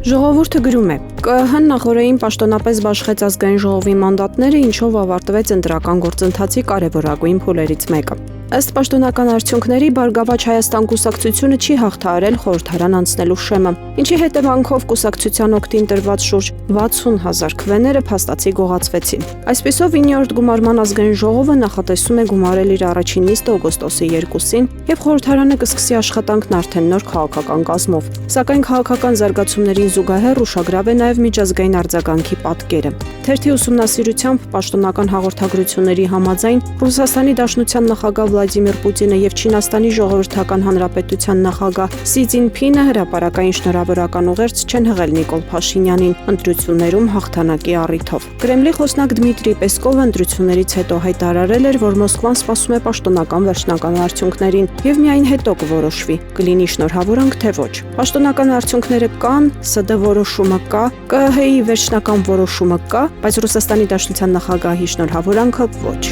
Ժողովուրդը գրում է. ԿԸՀ-ն նախօրեին պաշտոնապես բաշխեց ազգային ժողովի մանդատները, ինչով ավարտվեց ընտրական գործընթացի կարևորագույն փուլերից մեկը։ Ըստ պաշտոնական արդյունքների Բարգավաճ Հայաստան կուսակցությունը չի հաղթահարել խորհրդարան անցնելու շեմը, ինչի հետևանքով կուսակցության օգտին տրված շուրջ 60,000 քվեները փաստացի գողացվեցին։ Այսպիսով 9-րդ գումարման ազգային ժողովը նախատեսում է գումարել իր առաջին նիստը օգոստոսի 2-ին, եւ խորհրդարանը կսկսի աշխատանքն արդեն նոր քաղաքական կազմով։ Սակայն քաղաքական զարգացումներին զուգահեռ ուշագրավ է նաև միջազգային արձագանքի պատկերը։ Թերթի ուսումնասիրությամբ պաշտոնական հաղորդագրությունների համաձայն Ռուսաստանի Դաշնության նախագահ Վլադիմիր Պուտինը եւ Չինաստանի Ժողովրդական Հանրապետության նախագահ Սի Ցզինփինը հրապարակային շնորհավորական ուղերձ չեն հղել Նիկոլ Փաշինյանին ընտրություններում հաղթանակի առիթով։ Կրեմլի խոսնակ Դմիտրի Պեսկովը ընտրություններից հետո հայտարարել էր, որ Մոսկվան սպասում է պաշտոնական վերջնական արդյունքներին եւ միայն հետո կորոշվի՝ կլինի շնորհավորանք թե ոչ։ Պաշտոնական արդյունքները կան, ՍԴ որոշումը կա, ԿԸՀ-ի վերջնական որոշումը կա, բայց Ռուսաստանի Դաշնության նախագահի շնորհավորանքը ոչ։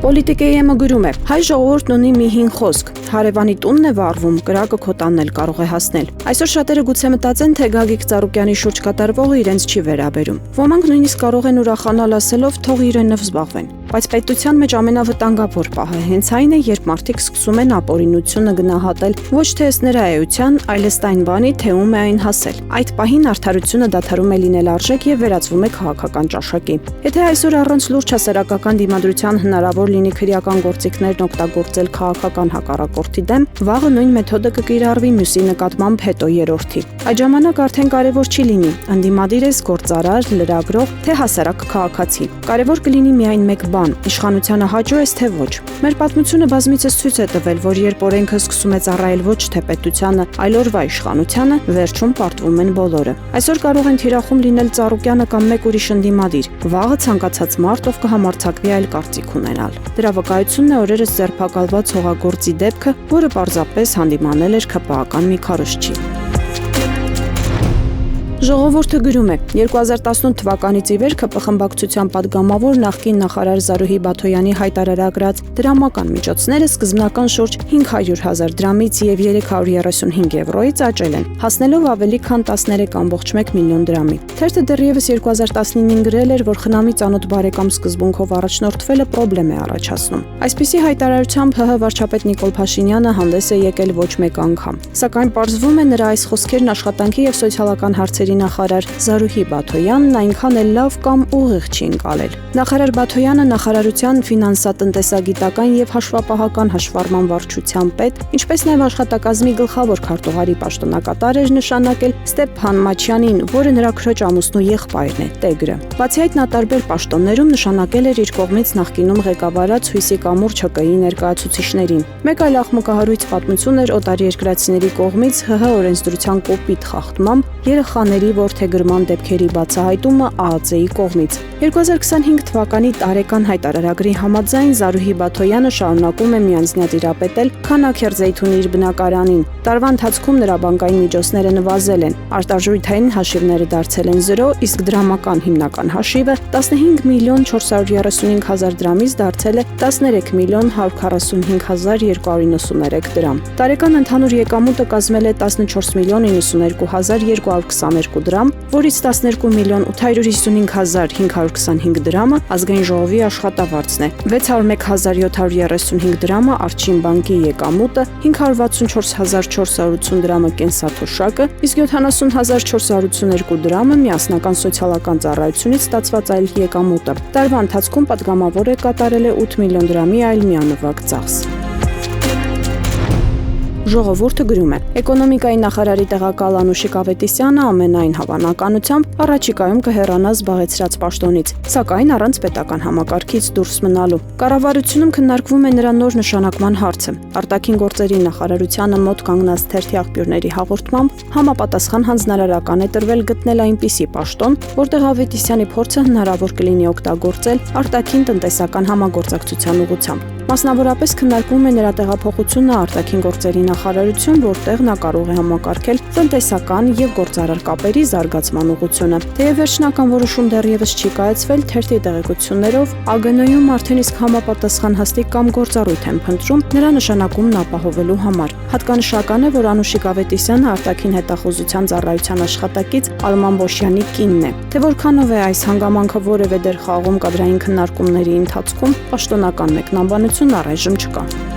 Պոլիտիկայ-ը գրում է. հայ ժողովուրդն ունի մի հին խոսք. հարևանի տունն է վառվում, կրակը քո տանն էլ կարող է հասնել։ Այսօր շատերը գուցե մտածեն, թե Գագիկ Ծառուկյանի շուրջ կատարվողը իրենց չի վերաբերում։ Ոմանք նույնիսկ կարող են ուրախանալ ասելով, թող իրենով զբաղվեն։ Բայց պետության մեջ ամենավտանգավոր պահը հենց այն է, երբ մարդիկ սկսում են ապօրինությունը գնահատել ոչ թե ըստ նրա էության, այլ ըստ այն բանի, թե ում է այն հասել։ Այդ պահին արդարությունը դադարում է լինել արժեք եւ վերածվում է քաղաքական ճաշակի։ Եթե այսօր առանց լուրջ հասարակական դիմադրության հնարավոր լինի քրեական գործիքներն օգտագործել քաղաքական հակառակորդի դեմ, վաղը նույն մեթոդը կկիրառվի մյուսի նկատմամբ հետո երրորդի։ Այդ ժամանակ արդեն կարևոր չի լինի ընդդիմադիր ես, գործարար, լրագրող, թե հասարակ քաղաքացի։ Կարևոր կլինի միայն մեկ բան՝ իշխանությանը հաճո ես թե ոչ։ Մեր պատմությունը բազմիցս ցույց է տվել, որ երբ օրենքը սկսում է ծառայել ոչ թե պետությանը, այլ օրվա իշխանությանը, վերջում պարտվում են բոլորը։ Այսօր կարող են թիրախում լինել Ծառուկյանը կամ մեկ ուրիշ ընդդիմադիր։ Վաղը ցանկացած մարդ, ով կհամարձակվի այլ կարծիք ունենալ։ Դրա վկայությունն է օրերս ձերբակալված հողագործի դեպքը, որը պարզապես հանդիմանել էր ՔՊԱ-ական մի քարոզչի։ Ժողովուրդը գրում է. 2018 թվականից ի վեր ԿՊ խմբակցության падգամավոր նախկին նախարար Զարուհի Բաթոյանի հայտարարագրած դրամական միջոցները սկզբնական շուրջ 500,000 դրամից եւ 335 եվրոից աճել են, հասնելով ավելի քան 13.1 միլիոն դրամի։ Թերթը դեռևս 2019-ին գրել էր, որ խնամի ծանոթ բարեկամ սկզբունքով առաջնորդվելը պրոբլեմ է առաջացնում։ Այսպիսի հայտարարությամբ ՀՀ վարչապետ Նիկոլ Փաշինյանը հանդես է եկել ոչ մեկ անգամ։ Սակայն պարզվում է նրա այս խոսքերն աշխատանքի եւ սոցիալական հարցերի նախարար Զարուհի Բաթոյանն այնքան էլ լավ կամ ուղիղ չի ընկալել։ Նախարար Բաթոյանը նախարարության ֆինանսատնտեսագիտական եւ հաշվապահական հաշվառման վարչության պետ, ինչպես նաեւ աշխատակազմի գլխավոր քարտուղարի պաշտոնակատար էր նշանակել Ստեփան Մաչյանին, որը նրա քրոջ ամուսնու եղբայրն է, Տեգրը։ Բացի այդ, նա տարբեր պաշտոններում նշանակել էր իր կողմից նախկինում ղեկավարած Հույսի կամուր ՉԿ-ի ներկայացուցիչներին։ Մեկ այլ աղմկահարույց պատմություն էր օտարերկրացիների կողմից ՀՀ օրենսդրության կոպիտ խախտմամբ երեխաների որդեգրման դեպքերի բացահայտումը ԱԱԾ-ի կողմից։ 2025 թվականի տարեկան հայտարարագրի համաձայն Զարուհի Բաթոյանը շարունակում է միանձնյա տիրապետել Քանաքերձեյթունի իր բնակարանին։ Տարվա ընթացքում նրա բանկային միջոցները նվազել են, արտարժույթային հաշիվները դարձել են 0, իսկ դրամական հիմնական հաշիվը 15.435.000 դրամից դարձել է 13.145.293 դրամ։ Տարեկան ընդհանուր եկամուտը կազմել է 14.092.222 դրամ, որից 12.855.525 դրամը ազգային ժողովի աշխատավարձն է, 601.735 դրամը Արջին բանկի եկամուտը, 564.480 դրամը կենսաթոշակը, իսկ 70.482 դրամը միասնական սոցիալական ծառայությունից ստացված այլ եկամուտը։ Տարվա ընթացքում падգամավորը կատարել է 8 միլիոն դրամի այլ միանվագ ծախս։ Ժողովուրդը գրում է. Էկոնոմիկայի նախարարի տեղակալ Անուշիկ Ավետիսյանը ամենայն հավանականությամբ առաջիկայում կհեռանա զբաղեցրած պաշտոնից, սակայն առանց պետական համակարգից դուրս մնալու։ Կառավարությունում քննարկվում է նրա նոր նշանակման հարցը։ Արտաքին գործերի նախարարությանը մոտ կանգնած թերթի աղբյուրների հաղորդմամբ համապատասխան հանձնարարական է տրվել գտնել այնպիսի պաշտոն, որտեղ Ավետիսյանի փորձը հնարավոր կլինի օգտագործել արտաքին տնտեսական համագործակցության ուղղությամբ։ Մասնավորապես քննարկվում է նրա տեղափոխությունը արտաքին գործերի նախարարություն, որտեղ նա կարող է համակարգել տնտեսական եւ գործարար կապերի զարգացման ուղղությունը։ Թեև վերջնական որոշում դեռևս չի կայացվել, թերթի տեղեկություններով ԱԳՆ-ում արդեն իսկ համապատասխան հաստիկ կամ գործառույթ են փնտրում նրա նշանակումն ապահովելու համար։ Հատկանշական է, որ Անուշիկ Ավետիսյանը արտաքին հետախուզության ծառայության աշխատակից Արման Բոշյանի կինն է։ Թե որքանով է այս հանգամանքը որևէ դեր խաղում կադրային քննարկումների ընթացքում, պաշտոնական մեկնաբանություն առայժմ չկա։